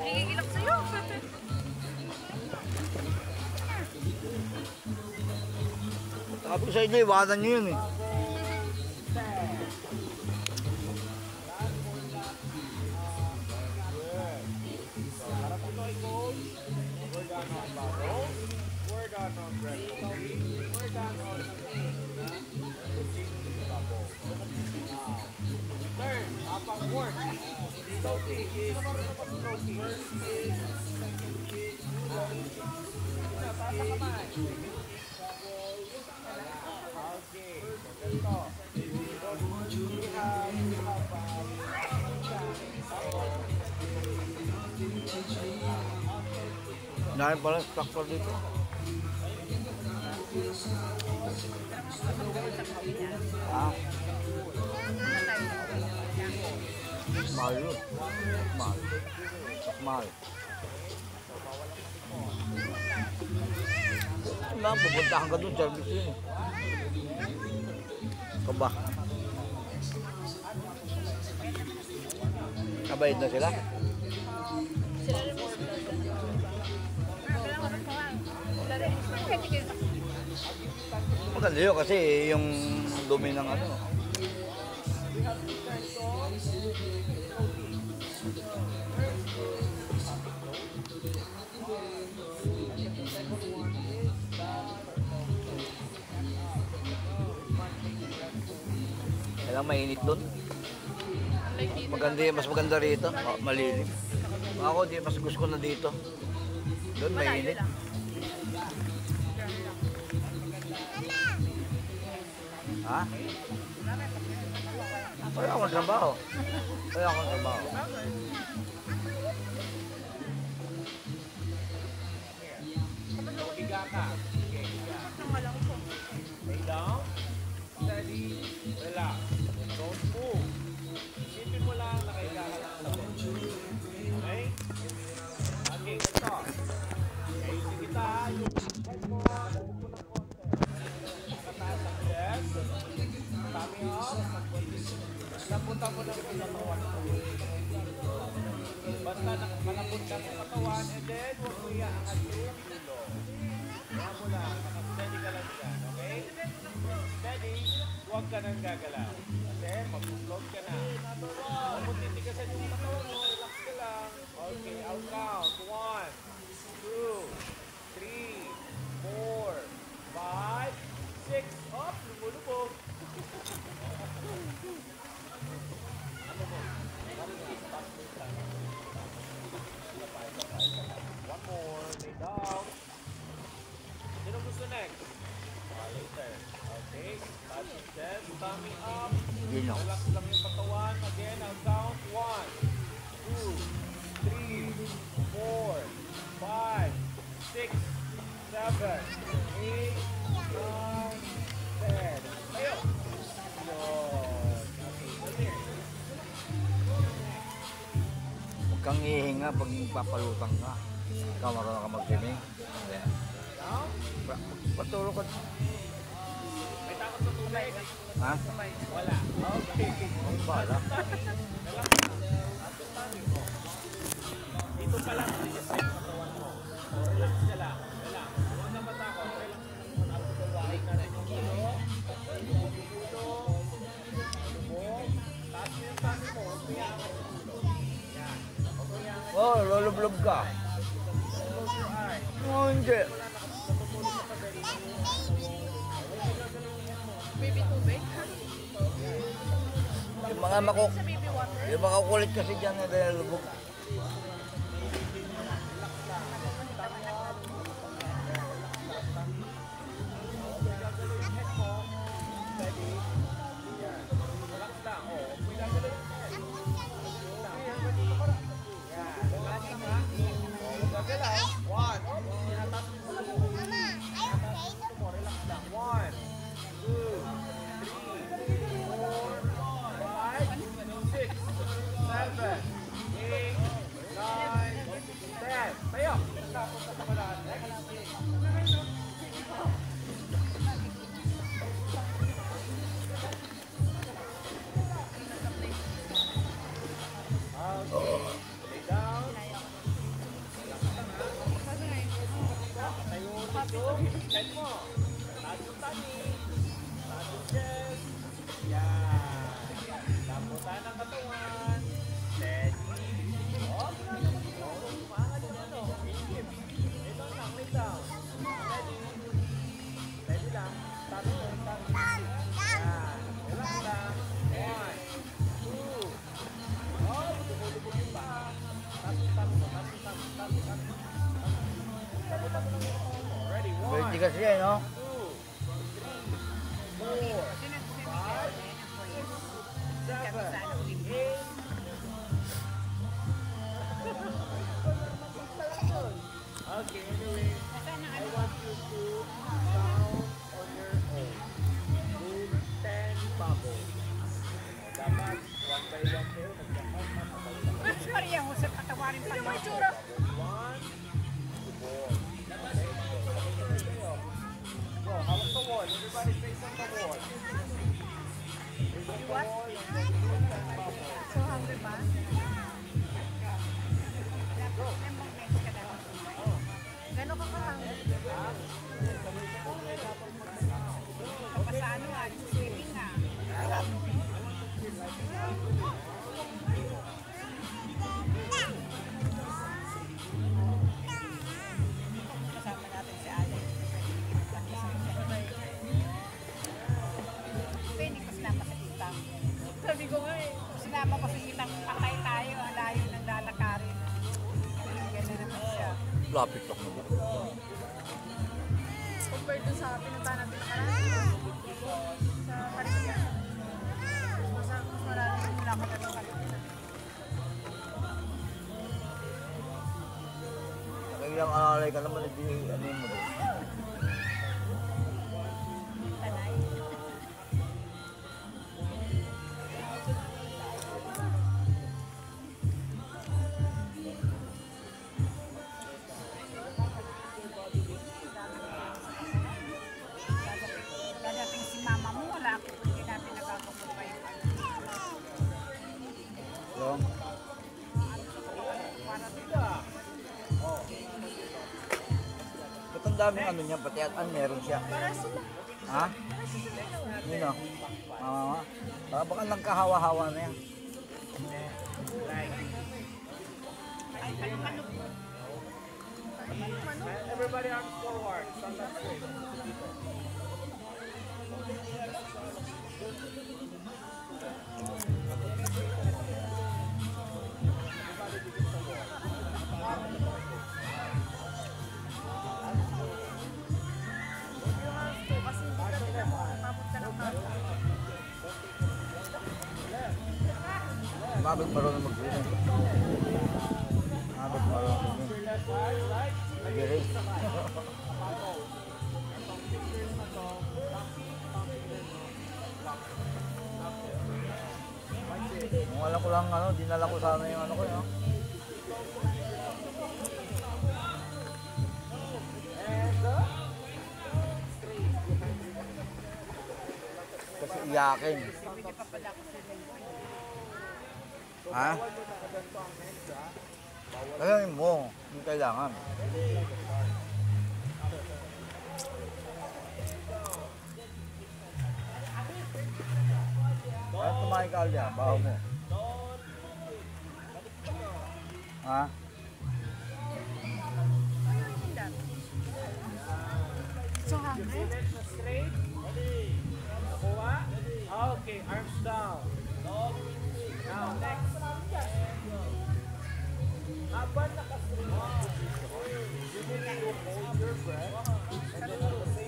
Nagigilak sa'yo. Sabi ko sa inyo, iwanan nyo yun eh. Dahil pala structure dito. Ah. Mahal yun. Mahal. Mahal. Pupuntahan ka doon, service yun. Kaba. Kabayad na sila? Sila rin mo. Maganda yun kasi yung dumi ng ano. Kailang mainit doon. Maganda, mas maganda rito. Oh, malilim. Ako, mas gusto ko na dito. Doon mainit. Ha? Kaya akong trabaho. Kaya akong trabaho. Higa ka. Okay, higa. Lay down. Steady. Relax. Don't move. Isipin mo lang na kahiga ka lang sa bed. Okay? Okay, let's talk. Okay, sige kita. Yung head mo. Kataas ang chest. Tummy up. Napunta mo lang yung katawan mo. Basta malapot lang yung katawan and then huwag mo iaangat yung ulo. Kaya mo lang, steady ka lang dyan, okay? Steady, huwag ka nang gagalaw. Kasi mag-float ka na. Kung titikasan yung katawan mo, relax ka lang. Okay, I'll count. 1, 2, 3, 4, 5, 6. Up, lumulubog. Ano mo? One more, lay down. Sino gusto next? Later. Okay, touch your chest, tummy up. Relax lang yung katawan. Again, I'll count. 1, 2, 3, 4, 5, 6, 7, 8, 9, 10. Tayo. Huwag kang ihinga pag papalutang ka. Ikaw marunong ka mag-swimming. Patulog ka. May takot sa tubig. Ha? Wala. Okay. Wala. Dito pa lang. Set katawan mo. Relax ka lang. Relax. Huwag na matakot. Relax. Abdominal natin yung ulo. Yung ulo. Lubog. Taas mo yung taas mo. Huwag mo iangat yung ulo. Yan. Huwag mo iangat. Oh, lulublob ka. Close your eyes. Oh, hindi. Natutulog ka pa dali. Baby tubig. Yung mga makuk... Sa baby water. Yung mga kulit kasi dyan na dahil lubog. Head mo. Taas yung tummy. Taas yung chest. Yan. Lambutan ang katawan. Steady. Oh, umangat yung ano. Hip. Ito lang, wait lang. Steady. Steady lang. Tabi mo, tabi. Yan. Relax lang. 1, 2. Oh, lumulubog yung paa. Tabi mo, tabi. Tabi lang yung paa mo. Ready? 1, Pwede kasi yan, no? 2, 3, 4, 5, 6, 7, 8. Okay, anyway, I want you to count on your own. Move 10 bubbles. Dapat, one by one kayo, nagkakount na Mas Maria, Jose, patawarin pa yung itsura. 1 to 4. Okay, go, hawak sa wall. Everybody face on the wall. Face on the wall, and then move 10 bubbles. So hungry ba? Gano'n ka ka-hungry? Kapag sa ano nga, swimming nga. Kasama natin si Alex. Pwede ko sinama sa kitang. Sabi ko nga eh, kung sinama ko sa kitang, patay tayo, ang layo ng lalakarin. Ganun naman siya. Lapit lang naman. Compared dun sa pinuntahan natin nakaraan, sa Caribbean, mas marami yung lakad na Caribbean. Kailang alalay ka naman, hindi ano mo doon. Tanay. Dadating si mama mo, wala ako. Hindi natin nagkakapunta yung So, ba't ang daming ano niya, pati at an meron siya. para sila. Ha? Yun o. Baka lang kahawa-hawa na yan. Everybody arms forward. Stand up straight. Kasi hindi ka pinapabot ka ng kaso. Mabig marunong mag-swimming. Mabig marunong mag-swimming. Lagi rin. Kung alam ko lang ano, dinala ko sana yung ano ko yun. Kasi iyakin. Ha? Kaya mo, hindi kailangan. Kaya tumahin ka alya, baho mo. Ha? So hungry? Straight. Nakuha? Okay, arms down. Now, next. Habang naka-straight, you need to hold your breath and then at the same